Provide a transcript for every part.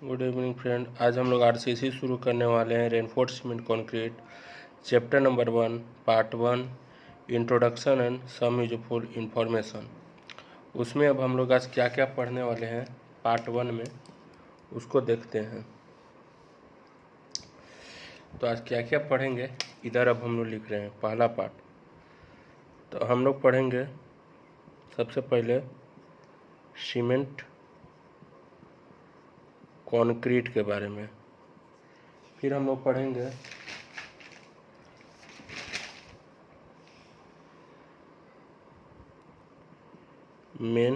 Good evening friend. आज हम लोग आरसीसी शुरू करने वाले हैं, reinforced cement concrete, chapter number 1, part 1, introduction and some useful information. उसमें अब हम लोग आज क्या क्या पढ़ने वाले हैं पार्ट 1 में, उसको देखते हैं। तो आज क्या क्या पढ़ेंगे, इधर अब हम लोग लिख रहे हैं पहला पार्ट। तो हम लोग पढ़ेंगे सबसे पहले सीमेंट कंक्रीट के बारे में, फिर हम लोग पढ़ेंगे मेन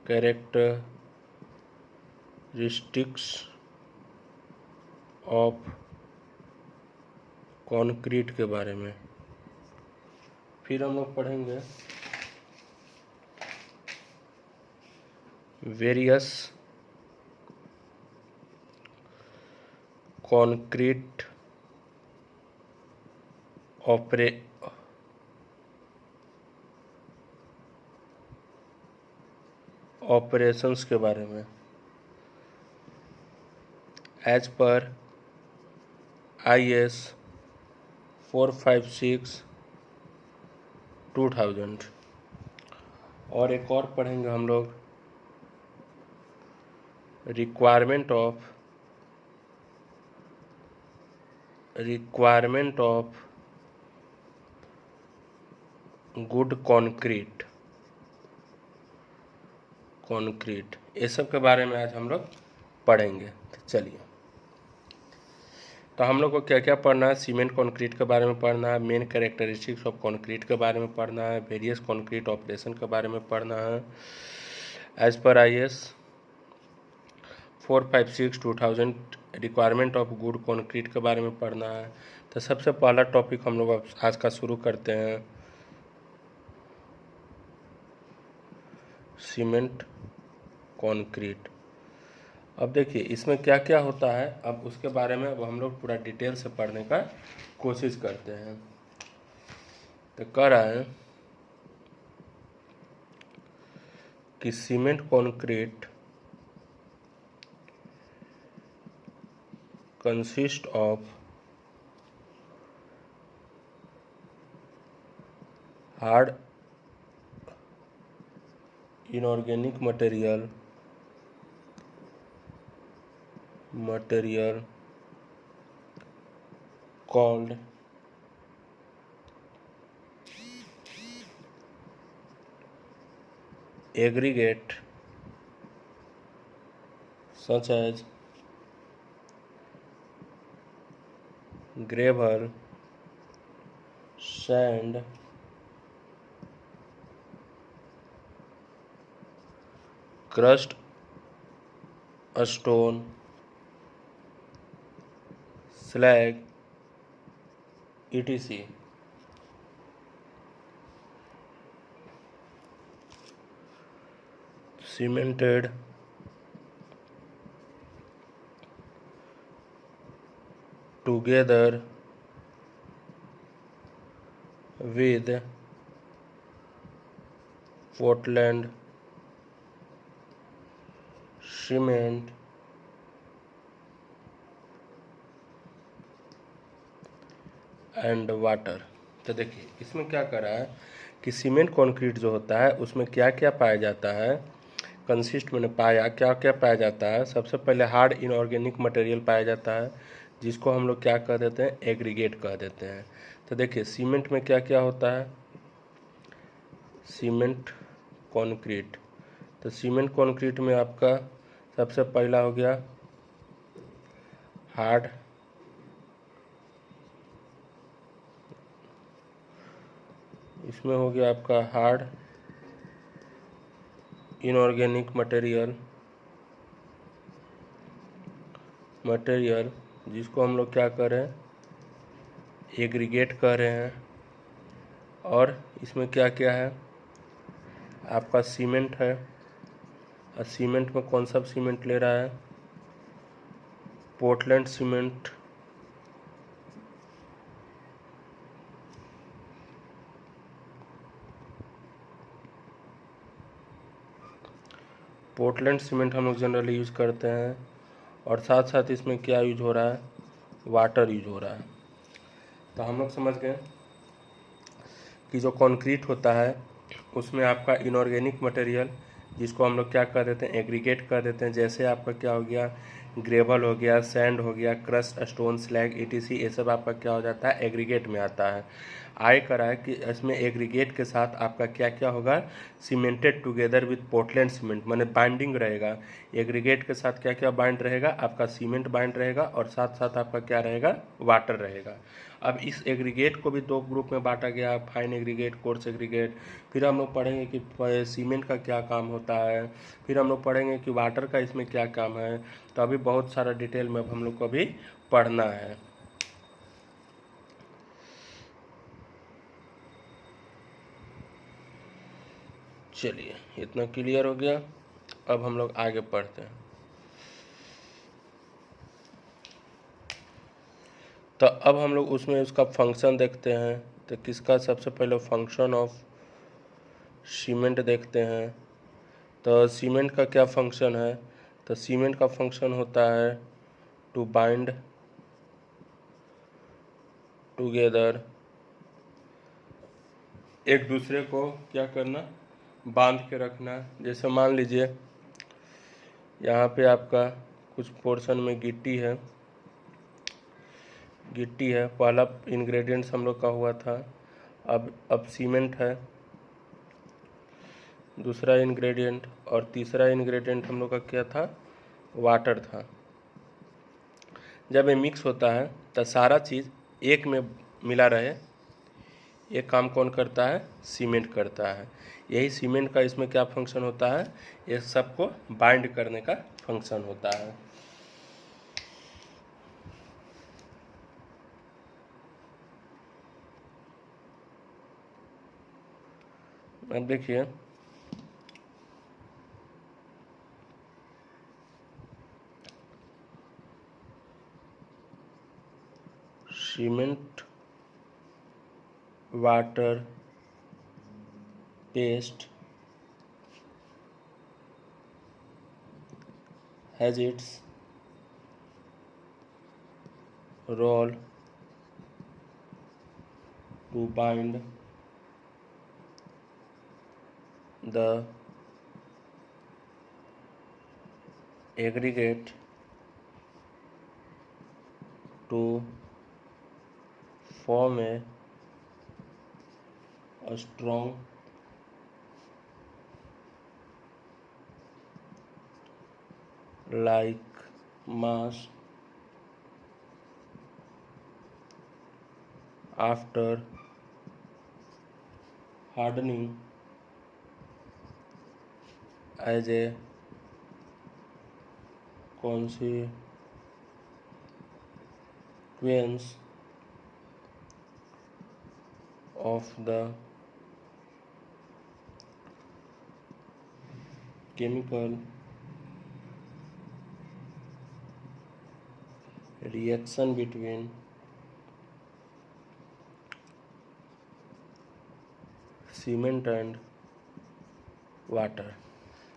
कैरेक्टरिस्टिक्स ऑफ कंक्रीट के बारे में, फिर हम लोग पढ़ेंगे वेरियस कंक्रीट ऑपरेशंस के बारे में एज पर IS 456/2000। और एक और पढ़ेंगे हम लोग रिक्वायरमेंट ऑफ गुड कंक्रीट ये सब के बारे में आज हम लोग पढ़ेंगे। तो चलिए, तो हम लोग को क्या क्या पढ़ना है, सीमेंट कंक्रीट के बारे में पढ़ना है, मेन कैरेक्टरिस्टिक्स ऑफ कंक्रीट के बारे में पढ़ना है, वेरियस कंक्रीट ऑपरेशन के बारे में पढ़ना है, as per IS 456/2000 requirement of good concrete के बारे में पढ़ना है। तो सबसे पहला टॉपिक हम लोग आज का शुरू करते हैं, सीमेंट कंक्रीट। अब देखिए इसमें क्या क्या होता है, अब उसके बारे में अब हम लोग पूरा डिटेल से पढ़ने का कोशिश करते हैं। तो कह रहा है कि cement concrete consist of hard inorganic material called aggregate such as gravel, sand, crushed stone, slag, etc. cemented together with Portland cement and water. तो देखिए इसमें क्या कर रहा है कि सीमेंट कंक्रीट जो होता है उसमें क्या क्या पाया जाता है, कंसिस्ट मैंने पाया क्या क्या पाया जाता है। सबसे पहले हार्ड इनऑर्गेनिक मटेरियल पाया जाता है, जिसको हम लोग क्या कह देते हैं, एग्रीगेट कह देते हैं। तो देखिए सीमेंट में क्या क्या होता है, सीमेंट कंक्रीट। तो सीमेंट कंक्रीट में आपका सबसे पहला हो गया हार्ड इसमें हो गया आपका हार्ड इनऑर्गेनिक मटेरियल जिसको हम लोग क्या कर रहे हैं, एग्रीगेट कर रहे हैं। और इसमें क्या क्या है, आपका सीमेंट है, और सीमेंट में कौन सा सीमेंट ले रहा है, पोर्टलैंड सीमेंट, पोर्टलैंड सीमेंट हम लोग जनरली यूज़ करते हैं, और साथ साथ इसमें क्या यूज हो रहा है, वाटर यूज हो रहा है। तो हम लोग समझ गए कि जो कंक्रीट होता है उसमें आपका इनऑर्गेनिक मटेरियल, जिसको हम लोग क्या कर देते हैं, एग्रीगेट कर देते हैं। जैसे आपका क्या हो गया, ग्रेवल हो गया, सैंड हो गया, क्रस्ट स्टोन, स्लैग, ईटीसी, ये सब आपका क्या हो जाता है, एग्रीगेट में आता है। आय करा है कि इसमें एग्रीगेट के साथ आपका क्या क्या होगा, cemented together with Portland cement, माने बाइंडिंग रहेगा। एग्रीगेट के साथ क्या क्या बाइंड रहेगा, आपका सीमेंट बाइंड रहेगा, और साथ साथ आपका क्या रहेगा, वाटर रहेगा। अब इस एग्रीगेट को भी दो ग्रुप में बांटा गया, फाइन एग्रीगेट, कोर्स एग्रीगेट। फिर हम लोग पढ़ेंगे कि सीमेंट का क्या काम होता है, फिर हम लोग पढ़ेंगे कि वाटर का इसमें क्या काम है। तो अभी बहुत सारा डिटेल में अब हम लोग को अभी पढ़ना है। चलिए, इतना क्लियर हो गया। अब हम लोग आगे पढ़ते हैं। तो अब हम लोग उसमें उसका फंक्शन देखते हैं। तो किसका, सबसे पहले फंक्शन ऑफ सीमेंट देखते हैं। तो सीमेंट का क्या फंक्शन है, तो सीमेंट का फंक्शन होता है टू बाइंड टुगेदर, एक दूसरे को क्या करना, बांध के रखना। जैसे मान लीजिए यहाँ पे आपका कुछ पोर्शन में गिट्टी है, गिट्टी है, पहला इंग्रेडिएंट्स हम लोग का हुआ था। अब सीमेंट है दूसरा इंग्रेडिएंट, और तीसरा इंग्रेडिएंट हम लोग का क्या था, वाटर था। जब ये मिक्स होता है तो सारा चीज़ एक में मिला रहे, ये काम कौन करता है, सीमेंट करता है। यही सीमेंट का इसमें क्या फंक्शन होता है, ये सबको बाइंड करने का फंक्शन होता है। अब देखिए, cement water paste has its role to bind the aggregate to form a strong like mass after hardening as a consequence of the chemical reaction between cement and water.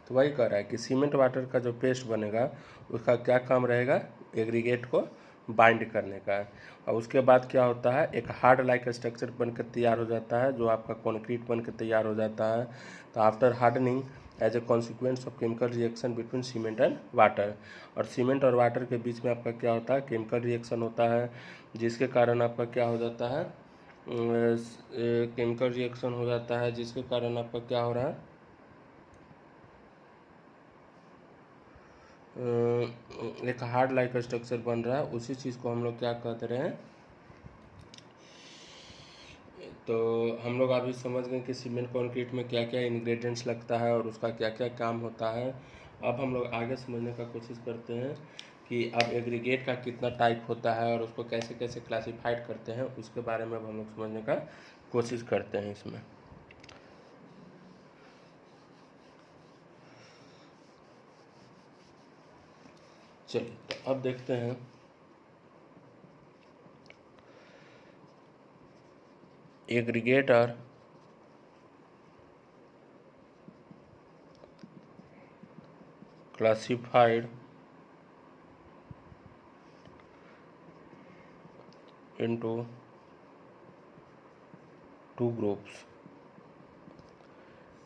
तो वही कह रहा है कि सीमेंट वाटर का जो paste बनेगा उसका क्या काम रहेगा, एग्रीगेट को बाइंड करने का। और उसके बाद क्या होता है, एक हार्ड लाइक स्ट्रक्चर बनकर तैयार हो जाता है, जो आपका कंक्रीट बनकर तैयार हो जाता है। तो after hardening as a consequence of chemical reaction between cement and water, और सीमेंट और वाटर के बीच में आपका क्या होता है, केमिकल रिएक्शन होता है, जिसके कारण आपका क्या हो जाता है, केमिकल रिएक्शन हो जाता है, जिसके कारण आपका क्या हो रहा है, एक हार्ड लाइक स्ट्रक्चर बन रहा है। उसी चीज़ को हम लोग क्या कहते रहे हैं। तो हम लोग अभी समझ गए कि सीमेंट कंक्रीट में क्या क्या इंग्रेडिएंट्स लगता है और उसका क्या क्या काम होता है। अब हम लोग आगे समझने का कोशिश करते हैं कि अब एग्रीगेट का कितना टाइप होता है और उसको कैसे कैसे क्लासिफाइड करते हैं, उसके बारे में अब हम लोग समझने का कोशिश करते हैं इसमें। चलिए, तो अब देखते हैं aggregate are classified into two groups.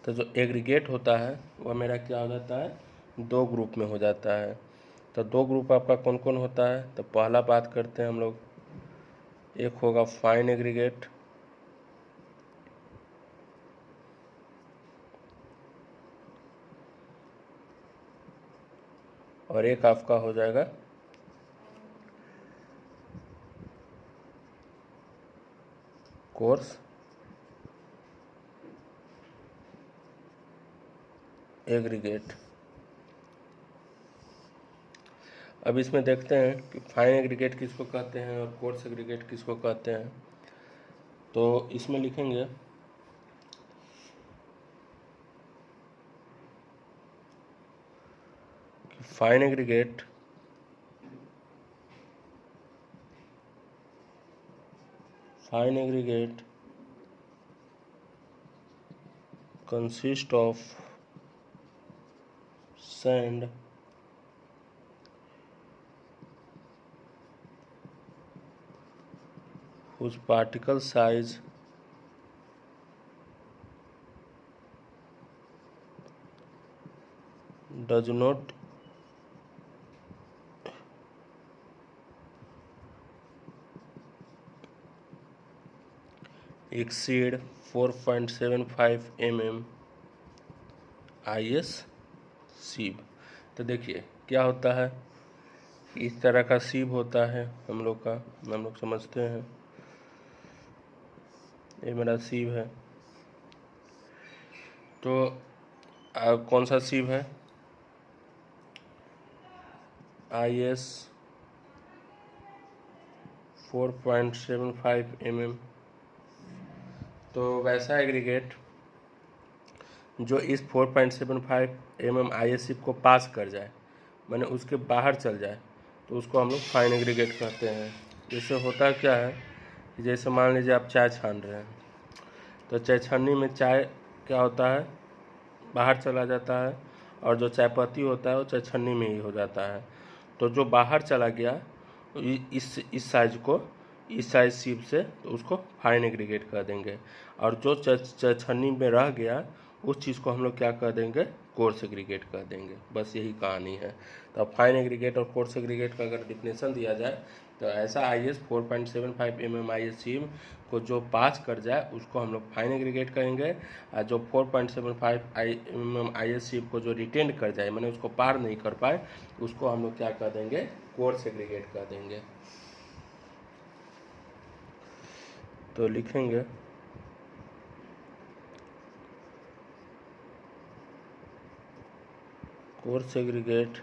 तो जो एग्रीगेट होता है वह मेरा क्या हो जाता है, दो ग्रुप में हो जाता है। तो दो ग्रुप आपका कौन कौन होता है, तो पहला बात करते हैं हम लोग, एक होगा फाइन एग्रीगेट, और एक आपका हो जाएगा कोर्स एग्रीगेट। अब इसमें देखते हैं कि फाइन एग्रीगेट किसको कहते हैं और कोर्स एग्रीगेट किसको कहते हैं। तो इसमें लिखेंगे कि fine aggregate consist of sand whose particle size does not exceed 4.75 mm IS sieve. तो देखिए क्या होता है, इस तरह का सीब होता है हम लोग समझते हैं, ये मेरा सीब है। तो कौन सा सीब है, IS 4.75 mm। तो वैसा एग्रीगेट जो इस 4.75 mm IS को पास कर जाए, माने उसके बाहर चल जाए, तो उसको हम लोग फाइन एग्रीगेट कहते हैं। जैसे होता क्या है, जैसे मान लीजिए आप चाय छान रहे हैं, तो चाय छाननी में चाय क्या होता है, बाहर चला जाता है, और जो चाय पत्ती होता है वो चाय छन्नी में ही हो जाता है। तो जो बाहर चला गया इस साइज सीप से, तो उसको फाइन एग्रीगेट कर देंगे, और जो चाय छन्नी में रह गया उस चीज़ को हम लोग क्या कर देंगे, कोर्स एग्रीगेट कर देंगे। बस यही कहानी है। तो अब फाइन एग्रीगेट और कोर्स एग्रीगेट का अगर डिफिनेशन दिया जाए, तो ऐसा IS 4.75 mm IS सीम को जो पास कर जाए उसको हम लोग फाइन एग्रीगेट कहेंगे, और जो 4.75 mm IS सीम को जो रिटेंड कर जाए, मैंने उसको पार नहीं कर पाए, उसको हम लोग क्या कर देंगे, कोर्स एग्रीगेट कर देंगे। तो लिखेंगे coarse aggregate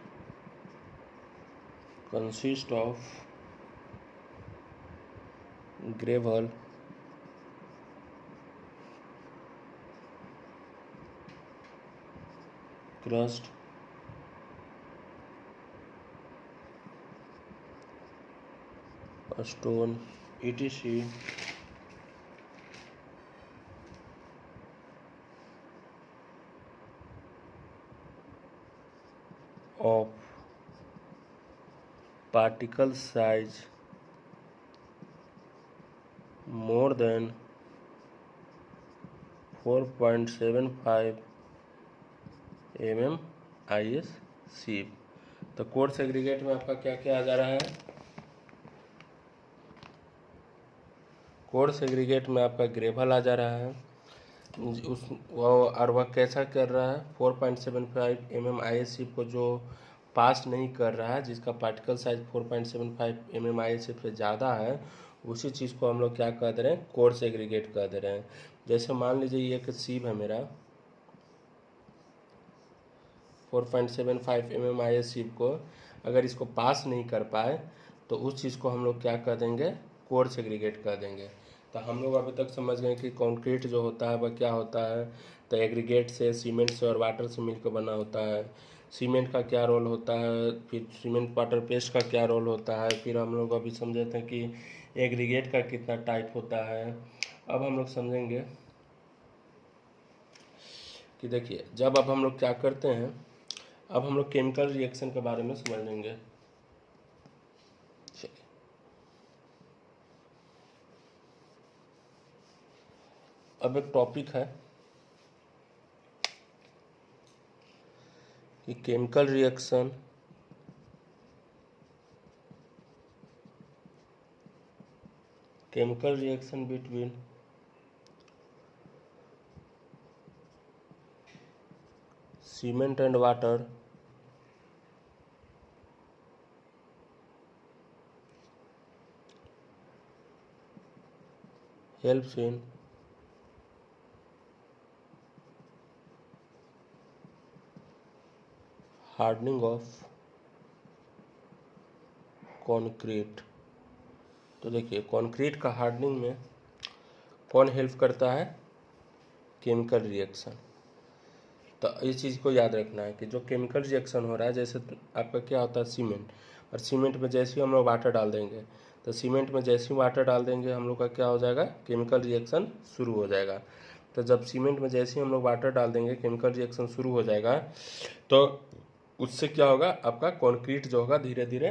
consist of gravel crust stone etc of particle size more than 4.75 mm IS सीप। तो कोर्स एग्रीगेट में आपका क्या क्या आ जा रहा है, कोर्स एग्रीगेट में आपका ग्रेवल आ जा रहा है, और वह कैसा कर रहा है, 4.75 mm IS सीप को जो पास नहीं कर रहा है, जिसका पार्टिकल साइज 4.75 mm IS से ज़्यादा है, उसी चीज़ को हम लोग क्या कह दे रहे हैं, कोर्स एग्रीगेट कह दे रहे हैं। जैसे मान लीजिए ये एक सीप है मेरा, 4.75 mm IS सीप को अगर इसको पास नहीं कर पाए, तो उस चीज़ को हम लोग क्या कर देंगे, कोर्स एग्रीगेट कर देंगे। तो हम लोग अभी तक समझ गए कि कंक्रीट जो होता है वह क्या होता है, तो एग्रीगेट से, सीमेंट से और वाटर से मिलकर बना होता है। सीमेंट का क्या रोल होता है, फिर सीमेंट वाटर पेस्ट का क्या रोल होता है, फिर हम लोग अभी समझे थे कि एग्रीगेट का कितना टाइप होता है। अब हम लोग समझेंगे कि देखिए, जब अब हम लोग क्या करते हैं, अब हम लोग केमिकल रिएक्शन के बारे में समझ लेंगे। चलिए, अब एक टॉपिक है कि chemical reaction between cement and water helps in hardening of concrete. तो देखिए, कंक्रीट का हार्डनिंग में कौन हेल्प करता है? Chemical reaction. तो इस चीज़ को याद रखना है कि जो केमिकल रिएक्शन हो रहा है, जैसे आपका क्या होता है सीमेंट, और सीमेंट में जैसे ही हम लोग वाटर डाल देंगे, तो सीमेंट में जैसे ही वाटर डाल देंगे हम लोग का क्या हो जाएगा? केमिकल रिएक्शन शुरू हो जाएगा। तो जब सीमेंट में जैसे ही हम लोग वाटर डाल देंगे केमिकल रिएक्शन शुरू हो जाएगा, तो उससे क्या होगा? आपका कंक्रीट जो होगा धीरे धीरे